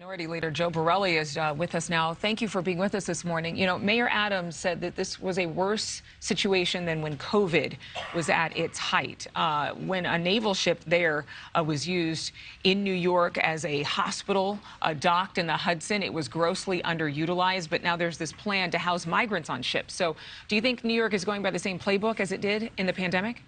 Minority Leader Joe Borelli is with us now. Thank you for being with us this morning. You know, Mayor Adams said that this was a worse situation than when COVID was at its height. When a naval ship there was used in New York as a hospital, docked in the Hudson, it was grossly underutilized. But now there's this plan to house migrants on ships. So do you think New York is going by the same playbook as it did in the pandemic?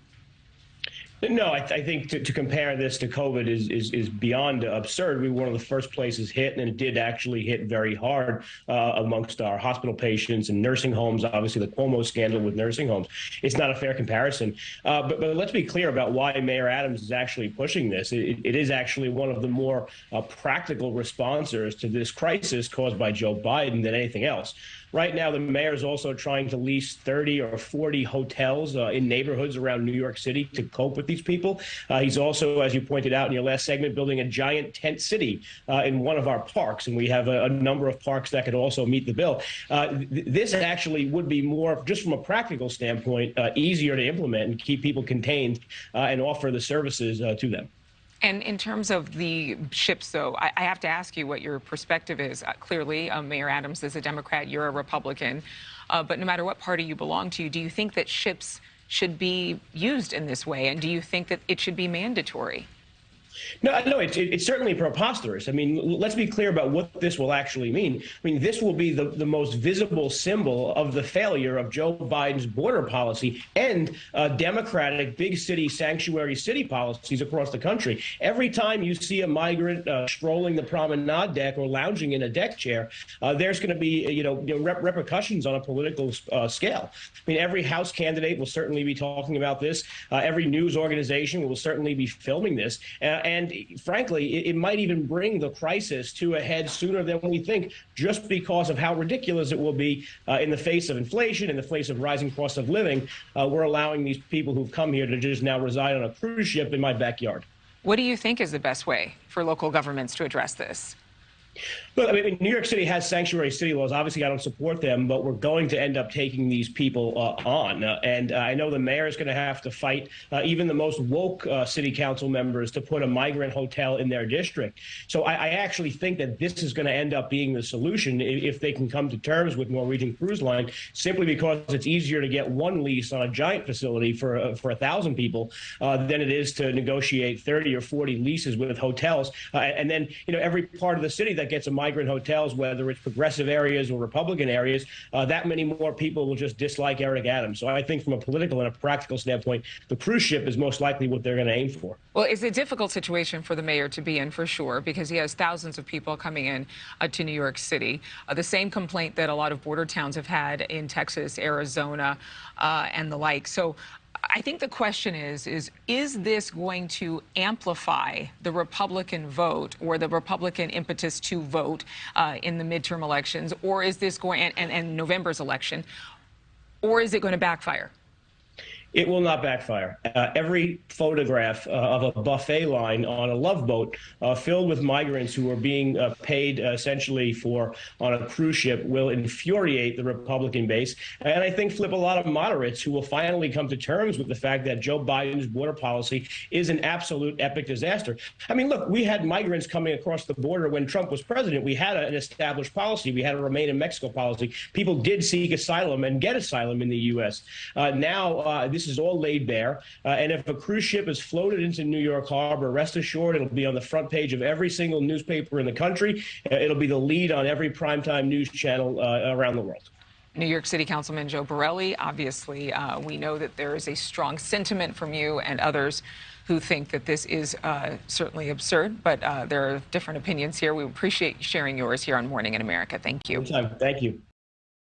No, I think to compare this to COVID is beyond absurd. We were one of the first places hit, and it did actually hit very hard amongst our hospital patients and nursing homes. Obviously, the Cuomo scandal with nursing homes. It's not a fair comparison. But let's be clear about why Mayor Adams is actually pushing this. It is actually one of the more practical responses to this crisis caused by Joe Biden than anything else. Right now, the mayor is also trying to lease 30 or 40 hotels in neighborhoods around New York City to cope with these people. He's also, as you pointed out in your last segment, building a giant tent city in one of our parks. And we have a number of parks that could also meet the bill. This actually would be more, just from a practical standpoint, easier to implement and keep people contained and offer the services to them. And in terms of the ships, though, I have to ask you what your perspective is. Clearly, Mayor Adams is a Democrat, you're a Republican. But no matter what party you belong to, do you think that ships should be used in this way? And do you think that it should be mandatory? No, it's certainly preposterous. I mean, let's be clear about what this will actually mean. I mean, this will be the most visible symbol of the failure of Joe Biden's border policy and Democratic big city sanctuary city policies across the country. Every time you see a migrant strolling the promenade deck or lounging in a deck chair, there's going to be, repercussions on a political scale. I mean, every House candidate will certainly be talking about this. Every news organization will certainly be filming this. And frankly, it might even bring the crisis to a head sooner than we think, just because of how ridiculous it will be in the face of inflation, in the face of rising cost of living. We're allowing these people who've come here to just now reside on a cruise ship in my backyard. What do you think is the best way for local governments to address this? Look, I mean, New York City has sanctuary city laws. Obviously, I don't support them, but we're going to end up taking these people on. And I know the mayor is going to have to fight even the most woke city council members to put a migrant hotel in their district. So I actually think that this is going to end up being the solution if they can come to terms with Norwegian Cruise Line, simply because it's easier to get one lease on a giant facility for 1,000 people than it is to negotiate 30 or 40 leases with hotels. And then, every part of the city that gets a migrant hotels, whether it's progressive areas or Republican areas, that many more people will just dislike Eric Adams. So I think from a political and a practical standpoint, the cruise ship is most likely what they're going to aim for. Well, it's a difficult situation for the mayor to be in, for sure, because he has thousands of people coming in to New York City. The same complaint that a lot of border towns have had in Texas, Arizona, and the like. So I think the question is this going to amplify the Republican vote or the Republican impetus to vote in the midterm elections, or is this going, and November's election, or is it going to backfire? It will not backfire. Every photograph of a buffet line on a Love Boat filled with migrants who are being paid essentially on a cruise ship will infuriate the Republican base, and I think flip a lot of moderates who will finally come to terms with the fact that Joe Biden's border policy is an absolute epic disaster. I mean, look, we had migrants coming across the border when Trump was president. We had an established policy. We had a Remain in Mexico policy. People did seek asylum and get asylum in the U.S. Now, this is all laid bare. And if a cruise ship is floated into New York Harbor, rest assured it'll be on the front page of every single newspaper in the country. It'll be the lead on every primetime news channel around the world. New York City Councilman Joe Borelli, obviously, we know that there is a strong sentiment from you and others who think that this is certainly absurd, but there are different opinions here. We appreciate sharing yours here on Morning in America. Thank you. Thank you.